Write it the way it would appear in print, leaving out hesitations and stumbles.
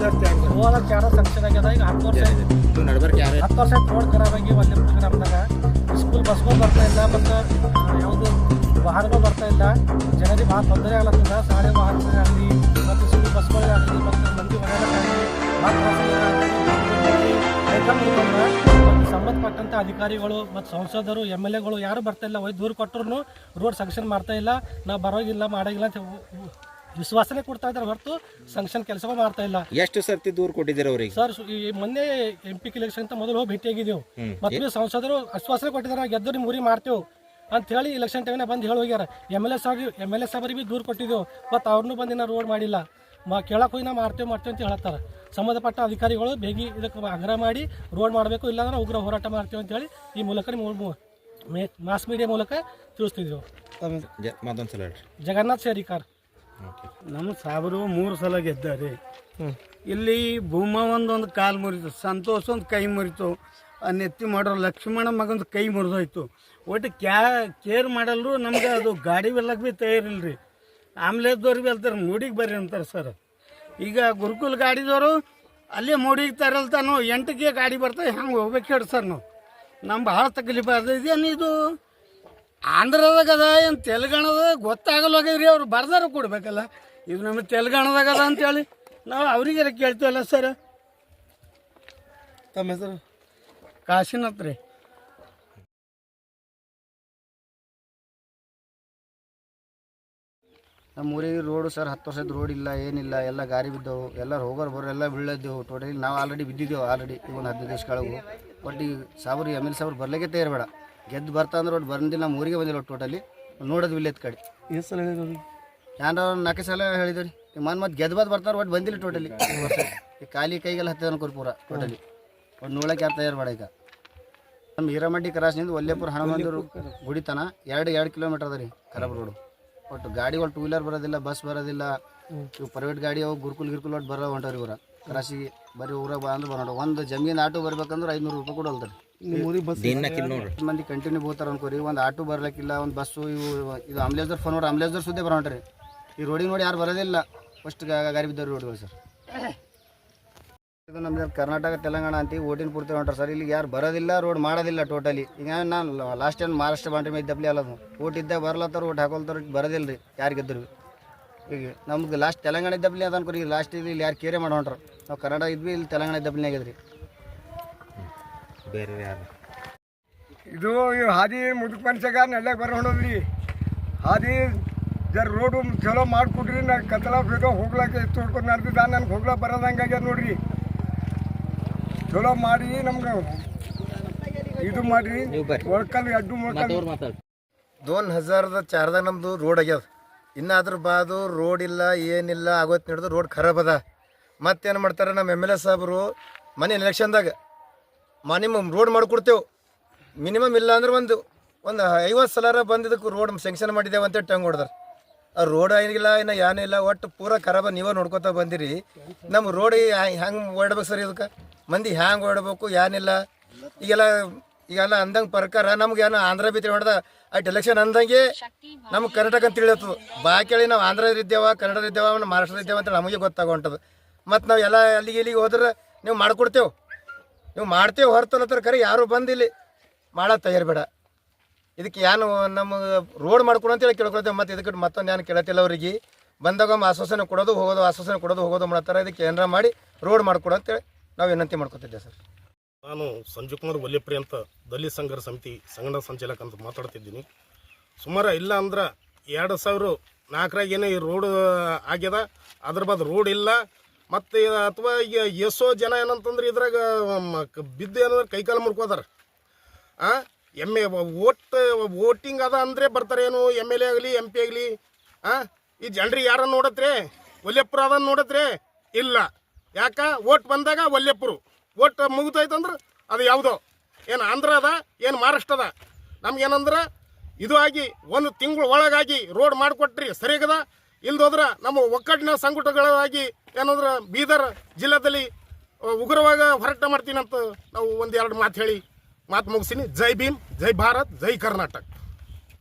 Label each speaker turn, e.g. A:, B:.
A: 2004 ಸಂಕ್ಷನ್ ಆಗ್ಯದ. ಈಗ 10 ವರ್ಷ ಆಗಿದೆ. 10 ವರ್ಷ ರೋಡ್ ಖರಾಬ್ ಆಗಿ ವಲ್ಯಪುರ ಗ್ರಾಮದಾಗ ಸ್ಕೂಲ್ ಬಸ್ಗಳು ಬರ್ತಾ ಇಲ್ಲ ಮತ್ತು ಯಾವುದು ವಾಹನಗಳು ಬರ್ತಾ ಇಲ್ಲ. ಜನರಿಗೆ ಭಾಳ ತೊಂದರೆ ಆಗ್ಲತ್ತದ. ಶಾಲೆ ವಾಹನಗಳಾಗಲಿ ಮತ್ತು ಸ್ಕೂಲ್ ಬಸ್ಗಳಾಗಲಿ ಮತ್ತು ಮಂದಿ ಹೊರಗಡೆ ಸಂಬಂಧಪಟ್ಟಂಥ ಅಧಿಕಾರಿಗಳು ಮತ್ತು ಸಂಸದರು MLAಗಳು ಯಾರು ಬರ್ತಾ ಇಲ್ಲ. ದೂರು ಕೊಟ್ಟರು ರೋಡ್ ಸಂಕ್ಷನ್ ಮಾಡ್ತಾ ಇಲ್ಲ. ನಾವು ಬರೋಗಿಲ್ಲ ಮಾಡೋಗಿಲ್ಲ ಅಂತ ವಿಶ್ವಾಸನೆ ಕೊಡ್ತಾ ಇದ್ದಾರೆ ಹೊರತು ಸಂಕ್ಷನ್ ಕೆಲಸ ಮಾಡ್ತಾ ಇಲ್ಲ.
B: ಎಷ್ಟು ಸರ್ತಿ ದೂರು ಕೊಟ್ಟಿದ್ದೀರ ಅವ್ರಿಗೆ?
A: ಸರ್ ಈ ಮೊನ್ನೆ MP ಎಲೆಕ್ಷನ್ ಅಂತ ಮೊದಲು ಹೋಗಿ ಭೇಟಿಯಾಗಿದ್ದೆವು. ಮತ್ತು ಸಂಸದರು ಆಶ್ವಾಸನೆ ಕೊಟ್ಟಿದ್ದಾರೆ, ಗೆದ್ದು ನಿಮ್ಮ ಊರಿಗೆ ಮಾಡ್ತೇವೆ ಅಂತ ಹೇಳಿ ಎಲೆಕ್ಷನ್ ಟೈಮ್ನ ಬಂದು ಹೇಳಿ ಹೋಗ್ಯಾರ. MLA ಸಾಹೇಬರಿಗೆ ಭೀ ದೂರು ಕೊಟ್ಟಿದ್ದೆವು. ಮತ್ತು ಅವ್ರನ್ನೂ ಬಂದು ರೋಡ್ ಮಾಡಿಲ್ಲ. ಕೇಳಕ್ಕೆ ಹೋಗಿ ನಾವು ಮಾಡ್ತೇವೆ ಅಂತ ಹೇಳ್ತಾರೆ. ಸಂಬಂಧಪಟ್ಟ ಅಧಿಕಾರಿಗಳು ಬೇಗ ಇದಕ್ಕೆ ಆಗ್ರಹ ಮಾಡಿ ರೋಡ್ ಮಾಡಬೇಕು, ಇಲ್ಲಾಂದ್ರೆ ಉಗ್ರ ಹೋರಾಟ ಮಾಡ್ತೇವೆ ಅಂತೇಳಿ ಈ ಮೂಲಕ ಮಾಸ್ ಮೀಡಿಯಾ ಮೂಲಕ ತಿಳಿಸ್ತಿದ್ದೆವು. ಜಗನ್ನಾಥ್ ಸೇರಿಕಾರ್.
C: ನಮ್ಮ ಸಾಬರು 3 ಸಲ ಗೆದ್ದಾರೆ. ಇಲ್ಲಿ ಭೂಮಾ ಒಂದು ಕಾಲು ಮುರಿತು, ಸಂತೋಷ ಒಂದು ಕೈ ಮುರಿತು, ನೆತ್ತಿ ಮಾಡೋ ಲಕ್ಷ್ಮಣ ಮಗಂದು ಕೈ ಮುರಿದೋಯ್ತು. ಒಟ್ಟು ಕೇರ್ ಮಾಡಲ್ರು. ನಮ್ಗೆ ಅದು ಗಾಡಿ ಬೆಲ್ಲಕ್ಕೆ ಭೀ ತಯಾರಿಲ್ರಿ. ಆಂಬ್ಲೆದವ್ರು ಭೀ ಅಲ್ತಾರೆ ಮೂಡಿಗೆ ಬರ್ರಿ ಅಂತಾರೆ ಸರ್. ಈಗ ಗುರುಕುಲ್ ಗಾಡಿದವರು ಅಲ್ಲೇ ಮೂಡಿಗೆ ತರಲ್ತಾನು 8ಕ್ಕೆ ಗಾಡಿ ಬರ್ತಾವೆ. ಹಂಗೆ ಹೋಗ್ಬೇಕು ಹೇಳಿ ಸರ್. ನಮ್ಮ ಭಾಳ ತಕಲೀಫ್ ಅದ. ಇದೇನು ಇದು ಆಂಧ್ರದಾಗ ಅದ ಏನು ತೆಲಂಗಾಣದ ಗೊತ್ತಾಗಲ್ಲಾಗ್ಯದ್ರಿ. ಅವ್ರು ಬರ್ದಾರ ಕೊಡ್ಬೇಕಲ್ಲ. ಇದು ನಮಗೆ ತೆಲಂಗಾಣದಾಗ ಅದ ಅಂತೇಳಿ ನಾವು ಅವ್ರಿಗೆ ಕೇಳ್ತೀವಲ್ಲ ಸರ್. ತಮ್ಮ ಹೆಸರು? ಕಾಶಿನಾಥ್ ರೀ.
D: ನಮ್ಮ ಊರಿಗೆ ರೋಡು ಸರ್ 10 ವರ್ಷದ ರೋಡ್ ಇಲ್ಲ, ಏನಿಲ್ಲ. ಎಲ್ಲ ಗಾರಿ ಬಿದ್ದವು, ಎಲ್ಲರೂ ಹೋಗೋರು ಬರೋ ಎಲ್ಲ ಬೀಳದ್ದೆವು. ಟೋಟಲಿ ನಾವು ಆಲ್ರೆಡಿ ಬಿದ್ದಿದ್ದೆವು. ಆಲ್ರೆಡಿ ಈಗ ಒಂದು 15 ದಿವಸ ಕೆಳಗು. ಬಟ್ ಈಗ ಸಾಬ್ರು MLA ಸಾಬ್ರು ಬರ್ಲಿಕ್ಕೆ ತಯಾರಬೇಡ. ಗೆದ್ದು ಬರ್ತಾ ಅಂದ್ರೆ ಒಟ್ಟು ಬಂದಿಲ್ಲ. ನಮ್ಮ ಊರಿಗೆ ಬಂದಿಲ್ಲ ಟೋಟಲಿ. ನೋಡೋದು ವಿಲೇಜ್ ಕಡೆ
C: ಎಷ್ಟು ಸಲ ಹೇಳಿದ್ರು?
D: ಯಾರು 4 ಸಲ ಹೇಳಿದ್ರಿ. ಈಗ ಮತ್ತೆ ಗೆದ್ದು ಬರ್ತಾರೆ ಒಟ್ಟು ಬಂದಿಲ್ಲ ಟೋಟಲಿ. ಈಗ ಖಾಲಿ ಕೈಗೆಲ್ಲ ಹತ್ತಿದ ಅನ್ಕೋರಿ ಪೂರ ಟೋಟಲಿ. ಒಟ್ಟು ನೋಡೋಕೆ ಯಾರು ತಯಾರು ಬೇಡ. ಈಗ ನಮ್ಮ ಹಿರಮಡ್ಡಿ ಕ್ರಾಸ್ನಿಂದ ವಲ್ಯಪುರ ಹನುಮಂತೂರು ಗುಡಿತನ 2 ಕಿಲೋಮೀಟರ್ ಅದ ರೀ ಖರಾಬ್ ರೋಡು. ಒಟ್ಟು ಗಾಡಿಗಳು 2 ವೀಲರ್ ಬರೋದಿಲ್ಲ, ಬಸ್ ಬರೋದಿಲ್ಲ. ಇವು ಪ್ರೈವೇಟ್ ಗಾಡಿ ಅವು ಗುರುಕುಲ್ ಒಟ್ಟು ಬರೋ ಹೊಂಟವ್ರಿ ಇವ್ರ ಕ್ರಾಸಿಗೆ. ಬರೀ ಊರಾಗ ಬಂದು ಬರೋಣ. ಒಂದು ಜಮೀನು ಆಟೋ ಬರ್ಬೇಕಂದ್ರೆ 500 ರೂಪಾಯಿ ಕೊಡಲ್ತಾರೆ. ಮಂದಿ ಕಂಟಿನ್ಯೂ ಬೋತಾರ ಅನ್ಕೋರಿ. ಒಂದು ಆಟೋ ಬರ್ಲಿಕ್ಕಿಲ್ಲ, ಒಂದು ಬಸ್ಸು. ಇದು ಆಂಬ್ಲೆನ್ಸ್ದವ್ರು ಫೋನ್ ನೋಡಿ ಆಂಬ್ಲೆನ್ಸ್ದವ್ರು ಸುದ್ದಿ ಬರೋಣ್ರಿ. ಈ ರೋಡಿಗೆ ನೋಡಿ ಯಾರು ಬರೋದಿಲ್ಲ. ಫಸ್ಟ್ ಗಾಡಿ ಬಿದ್ದವ್ರಿ ರೋಡ್ಗಳು ಸರ್. ಇದು ನಮ್ದು ಕರ್ನಾಟಕ ತೆಲಂಗಾಣ ಅಂತ ಓಟಿನ ಪೂರ್ತಿ ಹೊಂಟ್ರಿ ಸರ್. ಇಲ್ಲಿಗೆ ಯಾರು ಬರೋದಿಲ್ಲ, ರೋಡ್ ಮಾಡೋದಿಲ್ಲ ಟೋಟಲಿ. ಈಗ ನಾನು ಲಾಸ್ಟ್ ಟೈಮ್ ಮಹಾರಾಷ್ಟ್ರ ಬಾಂಡ್ರಿ ಮೇಲೆ ದಪ್ಪಲಿ ಅಲ್ಲದು ಓಟ್ ಇದ್ದಾಗ ಬರ್ಲತ್ತಾರ, ಓಟ್ ಹಾಕೊಳ್ತಾರ, ಬರೋದಿಲ್ಲ ರೀ ಯಾರು ಗೆದ್ದರು. ಈಗ ನಮ್ಗೆ ಲಾಸ್ಟ್ ತೆಲಂಗಾಣ ದಪ್ಪಲಿ ಅದ ಅನ್ಕೋರಿ. ಲಾಸ್ಟ್ ಇಲ್ಲಿ ಯಾರು ಕೇರೆ ಮಾಡಿ ಹೊಂಟ್ರು. ನಾವು ಕನ್ನಡ ಇದ್ವಿ, ಇಲ್ಲಿ ತೆಲಂಗಾಣ ದಪ್ಪಲಿನೇ ಆಗ್ಯದ್ರಿ.
B: ಬೇರೆ ಯಾರು
E: ಇದು ಹಾದಿ ಮುದುಕ್ ಮನುಷ್ಯಾಗ ನೆಲ್ಲಾಗ ಬರ ಹೊಡೋದ್ರಿ. ಹಾದಿ ಜರ ರೋಡು ಚಲೋ ಮಾಡಿಕೊಡ್ರಿ. ನಾ ಕತ್ತಲಾಗ ಹೋಗ್ಲಾಕೆ ತೊಡ್ಕೊಂಡು ನಡೆದಿದ್ದ. ನನಗೆ ಹೋಗ್ಲಾಕ ಬರೋದಂಗೆ ಆಗ್ಯದ ನೋಡ್ರಿ. ಚಲೋ ಮಾಡಿ ನಮ್ಗೆ ಇದು ಮಾಡಿರಿ. ಮೊಳಕಲ್ ಅಡ್ಡು ಮೊಳಕಲ್
D: 2004ದಾಗ ನಮ್ಮದು ರೋಡ್ ಆಗ್ಯದ. ಇನ್ನು ಅದ್ರ ಬಾದು ರೋಡ್ ಇಲ್ಲ, ಏನಿಲ್ಲ. ಆಗೋತ್ತು ಹಿಡಿದು ರೋಡ್ ಖರಾಬ್ ಅದ. ಮತ್ತೇನು ಮಾಡ್ತಾರೆ ನಮ್ಮ MLA ಸಾಹೇಬರು ಮನೆ ಎಲೆಕ್ಷನ್ದಾಗ ಮಿನಿಮಮ್ ರೋಡ್ ಮಾಡಿಕೊಡ್ತೇವೆ. ಮಿನಿಮಮ್ ಇಲ್ಲ ಅಂದ್ರೆ ಒಂದು 50 ಸಲ ಬಂದಿದ್ದಕ್ಕೆ ರೋಡ್ ಸ್ಯಾಂಕ್ಷನ್ ಮಾಡಿದ್ದೇವೆ ಅಂತ ಟಂಗ್ ಹೊಡ್ದಾರೆ. ಆ ರೋಡ್ ಆಗಿಲ್ಲ, ಇನ್ನು ಏನೂ ಇಲ್ಲ. ಒಟ್ಟು ಪೂರ ಖರಾಬ ನೀವೇ ನೋಡ್ಕೊತಾ ಬಂದಿರಿ. ನಮ್ಮ ರೋಡ್ ಹೆಂಗೆ ಓಡಬೇಕು ಸರ್? ಇದಕ್ಕೆ ಮಂದಿ ಹ್ಯಾಂಗೆ ಓಡಬೇಕು ಏನಿಲ್ಲ. ಈಗೆಲ್ಲ ಅಂದಂಗೆ ಪ್ರಕಾರ ನಮ್ಗೆ ಏನೋ ಆಂಧ್ರ ಭೀತಿ ಹೊಡೆದ ಅಟ್ ಎಲೆಕ್ಷನ್ ಅಂದಂಗೆ ನಮ್ಗೆ ಕರ್ನಾಟಕ ಅಂತ ತಿಳಿಯತ್ತು. ಬಾಕೇಳಿ ನಾವು ಆಂಧ್ರದಿದ್ದೇವ, ಕನ್ನಡದಿದ್ದೇವ, ಮಹಾರಾಷ್ಟ್ರದಿದ್ದೇವ ಅಂತ ನಮಗೆ ಗೊತ್ತಾಗೊಂಟದು. ಮತ್ತು ನಾವು ಎಲ್ಲ ಇಲ್ಲಿಗೆ ಹೋದ್ರೆ ನೀವು ಮಾಡಿಕೊಡ್ತೇವೆ, ನೀವು ಮಾಡ್ತೇವೆ ಹೊರತಲ್ಲತ್ತಾರ. ಖರೆ ಯಾರು ಬಂದಿಲ್ಲಿ ಮಾಡೋದು ತಯಾರಿಬೇಡ. ಇದಕ್ಕೆ ಏನು ನಮಗೆ ರೋಡ್ ಮಾಡ್ಕೊಡು ಅಂತೇಳಿ ಕೇಳ್ಕೊಳ್ತೇವೆ. ಮತ್ತು ಇದಕ್ಕೆ ಮತ್ತೊಂದು ಏನು ಕೇಳತ್ತಿಲ್ಲ. ಅವ್ರಿಗೆ ಬಂದಾಗ ಆಶ್ವಾಸನೆ ಕೊಡೋದು ಹೋಗೋದು, ಆಶ್ವಾಸನೆ ಕೊಡೋದು ಹೋಗೋದು ಮಾಡ್ತಾರೆ. ಇದಕ್ಕೆ ಏನಾರ ಮಾಡಿ ರೋಡ್ ಮಾಡಿಕೊಡು ಅಂತೇಳಿ ನಾವು ವಿನಂತಿ ಮಾಡ್ಕೊತಿದ್ದೆ ಸರ್.
F: ನಾನು ಸಂಜೀವ್ ಕುಮಾರ್ ವಲ್ಯಪ್ರಿ ಅಂತ ದಲಿತ ಸಂಘರ್ಷ ಸಮಿತಿ ಸಂಘಟನಾ ಸಂಚಾಲಕ ಅಂತ ಮಾತಾಡ್ತಿದ್ದೀನಿ. ಸುಮಾರು ಇಲ್ಲ ಅಂದ್ರೆ 2004 ಏನೋ ಈ ರೋಡ್ ಆಗ್ಯದ. ಅದ್ರ ಬಾದ್ ರೋಡ್ ಇಲ್ಲ. ಮತ್ತು ಅಥವಾ ಈಗ ಎಷ್ಟೋ ಜನ ಏನಂತಂದ್ರೆ ಇದ್ರಾಗ ಬಿದ್ದು ಏನಂದ್ರೆ ಕೈಕಾಲು ಮುರ್ಕೋದಾರ. ವೋಟಿಂಗ್ ಅದ ಅಂದರೆ ಬರ್ತಾರೇನು MLA ಆಗಲಿ MP ಆಗಲಿ. ಈ ಜನರಿಗೆ ಯಾರನ್ನು ನೋಡತ್ರೆ? ವಲ್ಯಪುರ ಅದನ್ನು ನೋಡತ್ರೆ? ಇಲ್ಲ. ಯಾಕೆ? ಓಟ್ ಬಂದಾಗ ವಲ್ಯಪುರ, ಓಟ್ ಮುಗಿತೈತಂದ್ರೆ ಅದು ಯಾವುದೋ ಏನು ಆಂಧ್ರ ಅದ, ಏನು ಮಹಾರಾಷ್ಟ್ರ ಅದ. ನಮ್ಗೇನಂದ್ರೆ ಇದು ಆಗಿ 1 ತಿಂಗಳ ಒಳಗಾಗಿ ರೋಡ್ ಮಾಡಿಕೊಟ್ರಿ ಸರಿಯಾಗದ. ಇಲ್ದೋದ್ರೆ ನಮ್ಮ ಒಕ್ಕಟ್ಟಿನ ಸಂಘಟನೆಗಳಾಗಿ ಏನಂದ್ರೆ ಬೀದರ್ ಜಿಲ್ಲೆಯಲ್ಲಿ ಉಗ್ರವಾಗಿ ಹೋರಾಟ ಮಾಡ್ತೀನಿ ಅಂತ ನಾವು 1-2 ಮಾತು ಹೇಳಿ ಮಾತು ಮುಗಿಸ್ತೀನಿ. ಜೈ ಭೀಮ್, ಜೈ ಭಾರತ್, ಜೈ ಕರ್ನಾಟಕ.